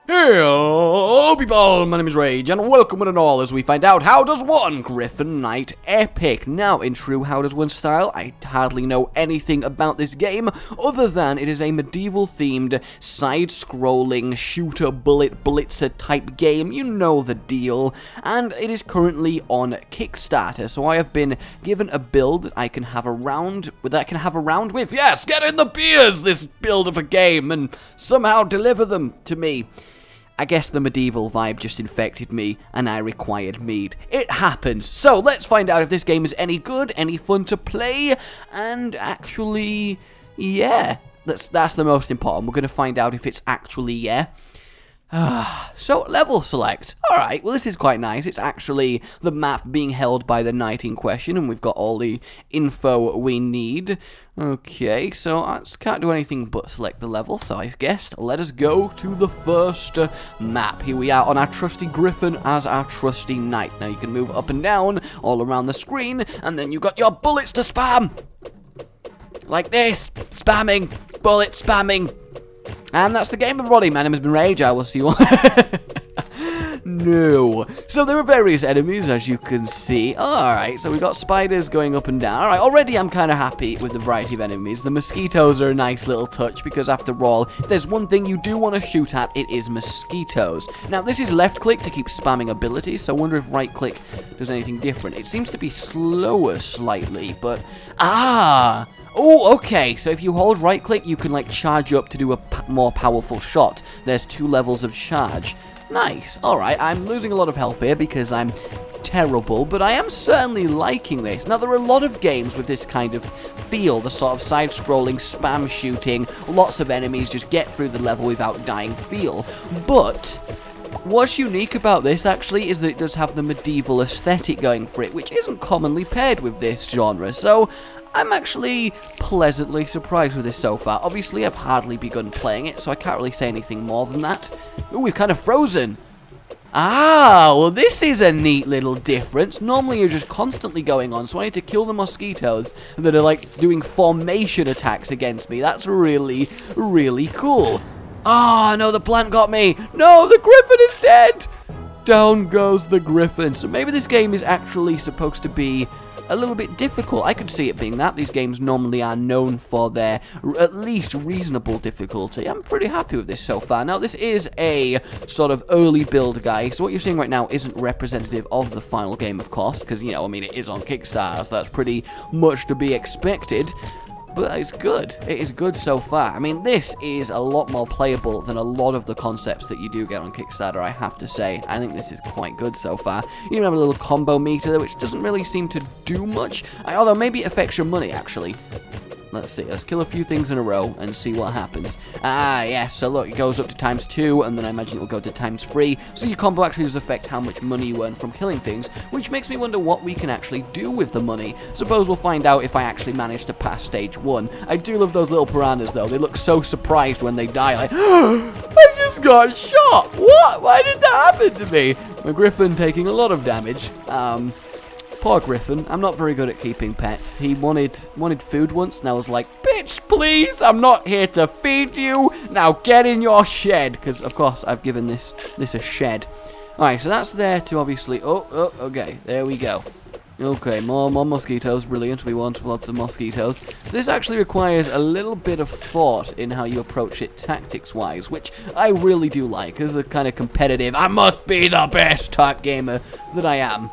Hello people, my name is Rage, and welcome one and all as we find out how does one Griffin Knight epic. Now, in true how does one style, I hardly know anything about this game, other than it is a medieval themed, side-scrolling, shooter bullet blitzer type game, you know the deal, and it is currently on Kickstarter, so I have been given a build that I can have a round with, yes, get in the beers, this build of a game, and somehow deliver them to me. I guess the medieval vibe just infected me, and I required mead. It happens. So, let's find out if this game is any good, any fun to play, and actually, yeah, that's the most important. We're going to find out if it's actually, yeah. So, level select. Alright, well this is quite nice. It's actually the map being held by the knight in question, and we've got all the info we need. Okay, so I can't do anything but select the level, so I guess let us go to the first map. Here we are on our trusty Griffin as our trusty knight. Now you can move up and down all around the screen, and then you've got your bullets to spam! Like this. Spamming. Bullet spamming. And that's the game, everybody. My name has been Rage. I will see you all. No. So there are various enemies, as you can see. Alright, so we got spiders going up and down. Alright, already I'm kind of happy with the variety of enemies. The mosquitoes are a nice little touch, because after all, if there's one thing you do want to shoot at, it is mosquitoes. Now, this is left click to keep spamming abilities, so I wonder if right click does anything different. It seems to be slower slightly, but... Oh, okay, so if you hold right click, you can like charge up to do a more powerful shot. There's 2 levels of charge. Nice. Alright, I'm losing a lot of health here because I'm terrible, but I am certainly liking this. Now, there are a lot of games with this kind of feel, the sort of side-scrolling, spam shooting, lots of enemies just get through the level without dying feel. But what's unique about this, actually, is that it does have the medieval aesthetic going for it, which isn't commonly paired with this genre, so I'm actually pleasantly surprised with this so far. Obviously, I've hardly begun playing it, so I can't really say anything more than that. Ooh, we've kind of frozen. Well, this is a neat little difference. Normally, you're just constantly going on, so I need to kill the mosquitoes that are, like, doing formation attacks against me. That's really, really cool. No, the plant got me. No, the Griffin is dead. Down goes the Griffin. So maybe this game is actually supposed to be a little bit difficult. I could see it being that. These games normally are known for their at least reasonable difficulty. I'm pretty happy with this so far. Now, this is a sort of early build, guys, so what you're seeing right now isn't representative of the final game, of course, because, you know, I mean, it is on Kickstarter, so that's pretty much to be expected. But it's good. It is good so far. I mean, this is a lot more playable than a lot of the concepts that you do get on Kickstarter, I have to say. I think this is quite good so far. You even have a little combo meter, which doesn't really seem to do much. Although, maybe it affects your money, actually. Let's see, let's kill a few things in a row and see what happens. Yeah, so look, it goes up to ×2, and then I imagine it'll go to ×3. So your combo actually does affect how much money you earn from killing things, which makes me wonder what we can actually do with the money. Suppose we'll find out if I actually manage to pass stage 1. I do love those little piranhas, though. They look so surprised when they die, like, I just got shot! What? Why did that happen to me? My Griffin taking a lot of damage. Poor Griffin. I'm not very good at keeping pets. He wanted food once, and I was like, bitch, please, I'm not here to feed you. Now get in your shed, because, of course, I've given this a shed. Alright, so that's there to obviously... Oh, okay, there we go. Okay, more mosquitoes. Brilliant. We want lots of mosquitoes. So this actually requires a little bit of thought in how you approach it tactics-wise, which I really do like. As a kind of competitive, I must be the best type gamer that I am.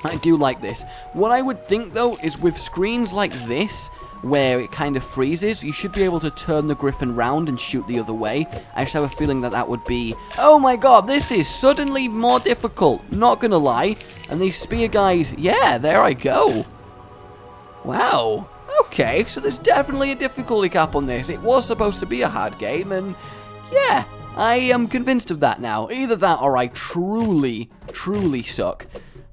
I do like this. What I would think, though, is with screens like this, where it kind of freezes, you should be able to turn the Griffin round and shoot the other way. I just have a feeling that that would be... Oh my god, this is suddenly more difficult. Not gonna lie. And these spear guys... Yeah, there I go. Wow. Okay, so there's definitely a difficulty cap on this. It was supposed to be a hard game, and... Yeah, I am convinced of that now. Either that or I truly, truly suck.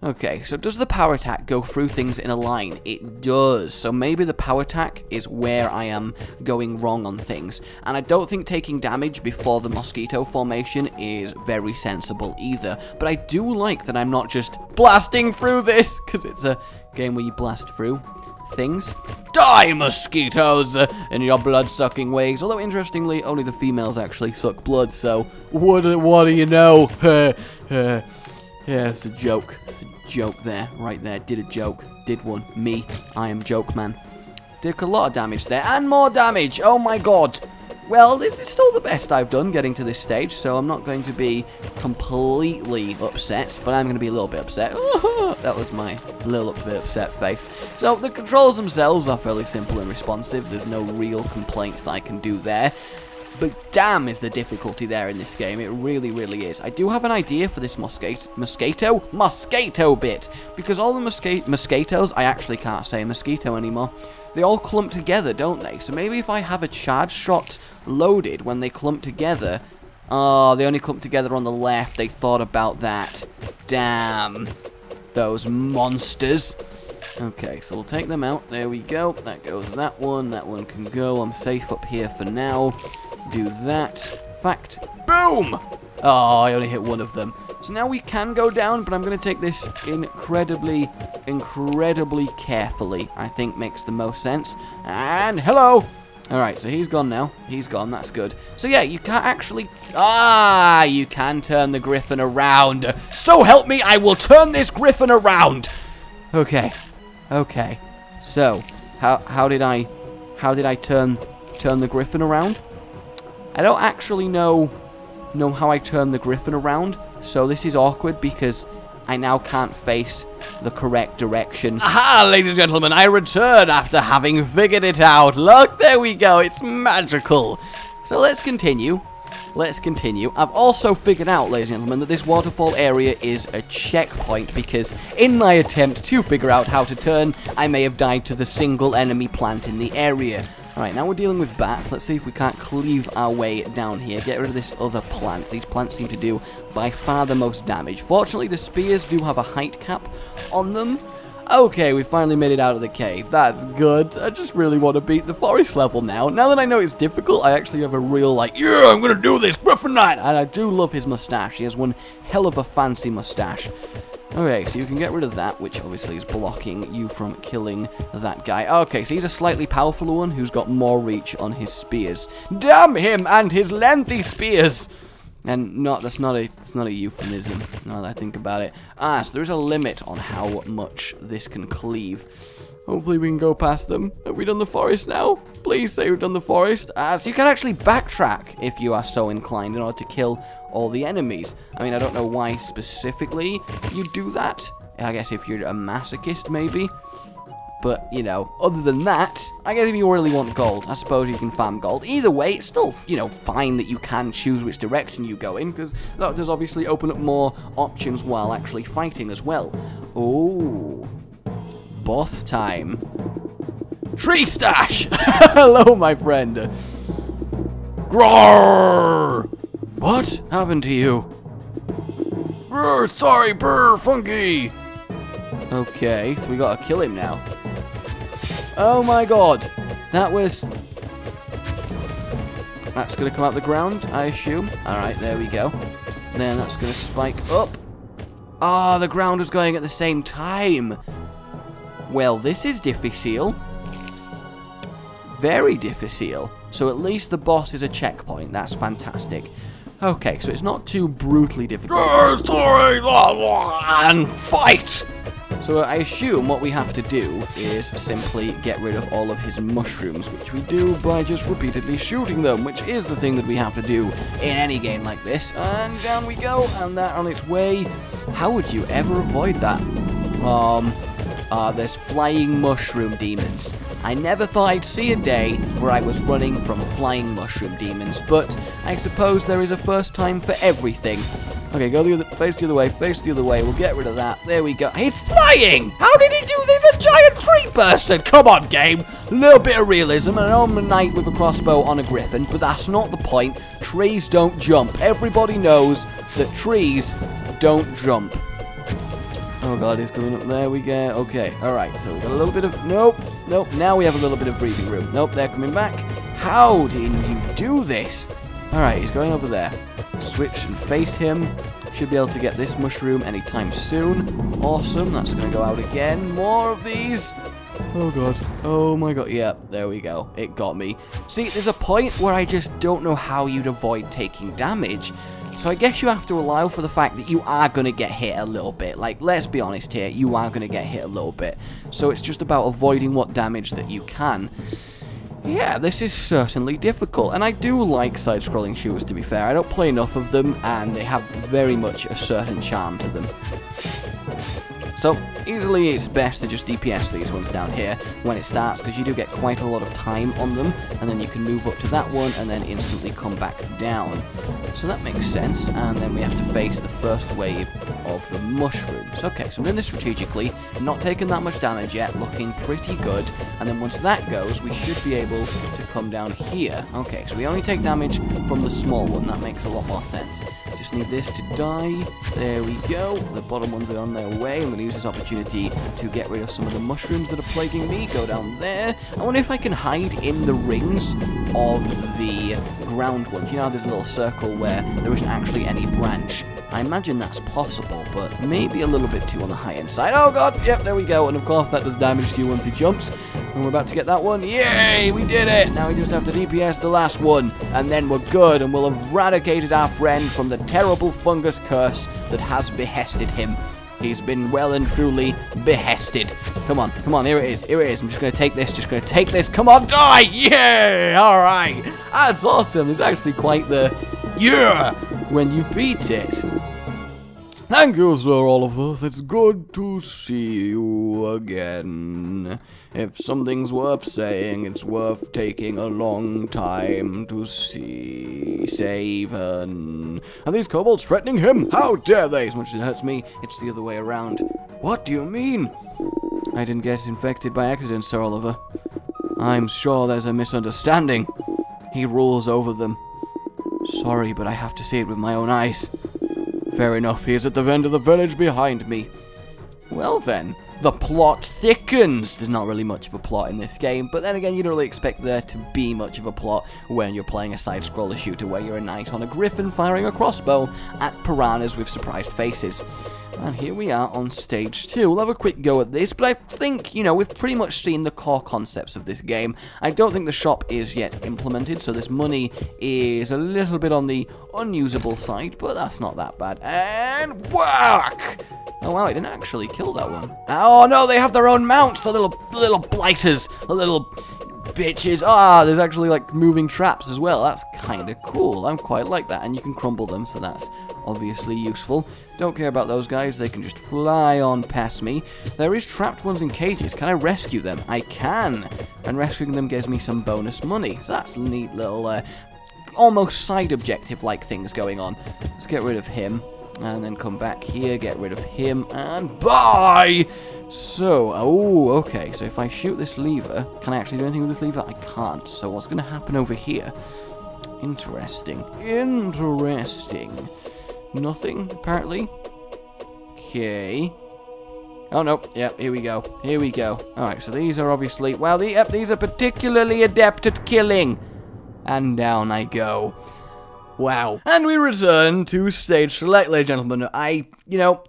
Okay, so does the power attack go through things in a line? It does. So maybe the power attack is where I am going wrong on things. And I don't think taking damage before the mosquito formation is very sensible either. But I do like that I'm not just blasting through this, because it's a game where you blast through things. Die, mosquitoes, in your blood-sucking ways. Although, interestingly, only the females actually suck blood, so what do you know? Yeah, it's a joke. It's a joke there, right there. Did a joke. Did one. Me. I am joke man. Did a lot of damage there, and more damage. Oh my god. Well, this is still the best I've done getting to this stage, so I'm not going to be completely upset, but I'm going to be a little bit upset. That was my little bit upset face. So, the controls themselves are fairly simple and responsive. There's no real complaints I can do there. But damn is the difficulty there in this game. It really, really is. I do have an idea for this mosquito bit. Because all the mosquitoes, I actually can't say mosquito anymore. They all clump together, don't they? So maybe if I have a charge shot loaded when they clump together. Oh, they only clump together on the left. They thought about that. Damn. Those monsters. Okay, so we'll take them out. There we go. That goes that one. That one can go. I'm safe up here for now. Do that. Fact. Boom! Oh, I only hit one of them. So now we can go down, but I'm going to take this incredibly carefully. I think makes the most sense. And hello! Alright, so he's gone now. He's gone, that's good. So yeah, you can't actually... Ah, you can turn the Griffin around. So help me, I will turn this Griffin around! Okay. Okay. So, how did I turn the Griffin around? I don't actually know how I turn the Griffin around, so this is awkward because I now can't face the correct direction. Aha, ladies and gentlemen, I return after having figured it out. Look, there we go, it's magical. So let's continue. Let's continue. I've also figured out, ladies and gentlemen, that this waterfall area is a checkpoint because in my attempt to figure out how to turn, I may have died to the single enemy plant in the area. Alright, now we're dealing with bats. Let's see if we can't cleave our way down here. Get rid of this other plant. These plants seem to do by far the most damage. Fortunately, the spears do have a height cap on them. Okay, we finally made it out of the cave. That's good. I just really want to beat the forest level now. Now that I know it's difficult, I actually have a real, like, yeah, I'm going to do this, Griffin Knight! And I do love his mustache. He has one hell of a fancy mustache. Okay, so you can get rid of that, which obviously is blocking you from killing that guy. Okay, so he's a slightly powerful one who's got more reach on his spears. Damn him and his lengthy spears! And that's not a euphemism, now that I think about it. Ah, so there's a limit on how much this can cleave. Hopefully we can go past them. Have we done the forest now? Please say we've done the forest. So you can actually backtrack if you are so inclined in order to kill all the enemies. I mean, I don't know why specifically you do that. I guess if you're a masochist, maybe. But, you know, other than that, I guess if you really want gold, I suppose you can farm gold. Either way, it's still, you know, fine that you can choose which direction you go in, because that does obviously open up more options while actually fighting as well. Ooh. Boss time. Tree stash! Hello, my friend. Grrr! What happened to you? Grrr, sorry, brr, funky! Okay, so we gotta kill him now. Oh my god. That's gonna come out the ground, I assume. Alright, there we go. Then that's gonna spike up. Ah, the ground was going at the same time. Well, this is difficile. Very difficile. So at least the boss is a checkpoint. That's fantastic. Okay, so it's not too brutally difficult. Sorry, and fight! So I assume what we have to do is simply get rid of all of his mushrooms, which we do by just repeatedly shooting them, which is the thing that we have to do in any game like this. And down we go, and that on its way. How would you ever avoid that? There's flying mushroom demons. I never thought I'd see a day where I was running from flying mushroom demons, but I suppose there is a first time for everything. Okay, go face the other way, face the other way. We'll get rid of that. There we go. He's flying! How did he do this? A giant tree bursted! Come on, game! A little bit of realism, and I'm a knight with a crossbow on a griffin, but that's not the point. Trees don't jump. Everybody knows that trees don't jump. Oh god, he's coming up. There we go. Okay, alright, so we've got a little bit of... Nope. Now we have a little bit of breathing room. Nope, they're coming back. How did you do this? Alright, he's going over there. Switch and face him. Should be able to get this mushroom anytime soon. Awesome, that's going to go out again. More of these. Oh god. Oh my god. Yeah, there we go. It got me. See, there's a point where I just don't know how you'd avoid taking damage. So I guess you have to allow for the fact that you are going to get hit a little bit. Like, let's be honest here, you are going to get hit a little bit. So it's just about avoiding what damage that you can. Yeah, this is certainly difficult, and I do like side-scrolling shooters, to be fair. I don't play enough of them, and they have very much a certain charm to them. So, easily it's best to just DPS these ones down here when it starts, because you do get quite a lot of time on them, and then you can move up to that one, and then instantly come back down. So that makes sense, and then we have to face the first wave of the mushrooms. Okay, so I'm doing this strategically, not taking that much damage yet, looking pretty good, and then once that goes, we should be able to come down here. Okay, so we only take damage from the small one, that makes a lot more sense. Just need this to die. There we go. The bottom ones are on their way. I'm going to use this opportunity to get rid of some of the mushrooms that are plaguing me. Go down there. I wonder if I can hide in the rings of the ground ones. You know how there's a little circle where there isn't actually any branch? I imagine that's possible, but maybe a little bit too on the high-end side. Oh god, yep, there we go. And of course that does damage to you once he jumps. And we're about to get that one. Yay, we did it! Now we just have to DPS the last one, and then we're good, and we'll have eradicated our friend from the terrible fungus curse that has behested him. He's been well and truly behested. Come on, here it is, here it is. I'm just going to take this, come on, die! Yeah! Alright! That's awesome, it's actually quite the yeah when you beat it. Thank you, Sir Oliver. It's good to see you again. If something's worth saying, it's worth taking a long time to see. Savin. Are these kobolds threatening him? How dare they? As much as it hurts me, it's the other way around. What do you mean? I didn't get infected by accident, Sir Oliver. I'm sure there's a misunderstanding. He rules over them. Sorry, but I have to see it with my own eyes. Fair enough, he is at the end of the village behind me. Well then, the plot thickens. There's not really much of a plot in this game, but then again, you don't really expect there to be much of a plot when you're playing a side-scroller shooter where you're a knight on a griffin firing a crossbow at piranhas with surprised faces. And here we are on stage 2. We'll have a quick go at this, but I think, you know, we've pretty much seen the core concepts of this game. I don't think the shop is yet implemented, so this money is a little bit on the unusable side, but that's not that bad. And whack! Oh wow, I didn't actually kill that one. Oh no, they have their own mounts, the little blighters, the little bitches. Ah, there's actually like moving traps as well. That's kind of cool. I quite like that, and you can crumble them, so that's obviously useful. Don't care about those guys, they can just fly on past me. There is trapped ones in cages. Can I rescue them? I can, and rescuing them gives me some bonus money. So that's a neat little, almost side objective like things going on. Let's get rid of him. And then come back here, get rid of him, and bye! So, oh, okay, so if I shoot this lever, can I actually do anything with this lever? I can't, so what's going to happen over here? Interesting. Nothing, apparently. Okay. Oh, no, yep, here we go. Alright, so these are obviously, well, these are particularly adept at killing. And down I go. Wow. And we return to stage select, ladies and gentlemen. I,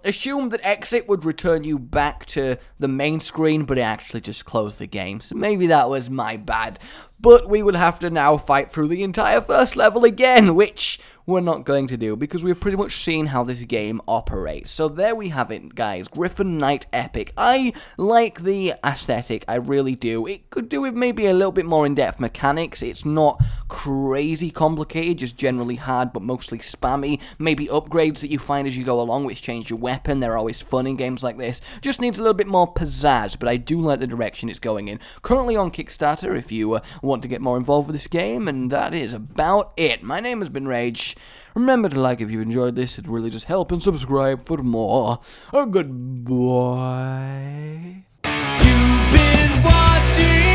assumed that exit would return you back to the main screen, but it actually just closed the game. So maybe that was my bad. But we would have to now fight through the entire first level again, which we're not going to do, because we've pretty much seen how this game operates. So there we have it, guys. Griffin Knight Epic. I like the aesthetic, I really do. It could do with maybe a little bit more in-depth mechanics. It's not crazy complicated, just generally hard, but mostly spammy. Maybe upgrades that you find as you go along, which change your weapon. They're always fun in games like this. Just needs a little bit more pizzazz, but I do like the direction it's going in. Currently on Kickstarter, if you want to get more involved with this game, and that is about it. My name has been Rage. Remember to like if you enjoyed this, it really does help, and subscribe for more. Goodbye. You've been watching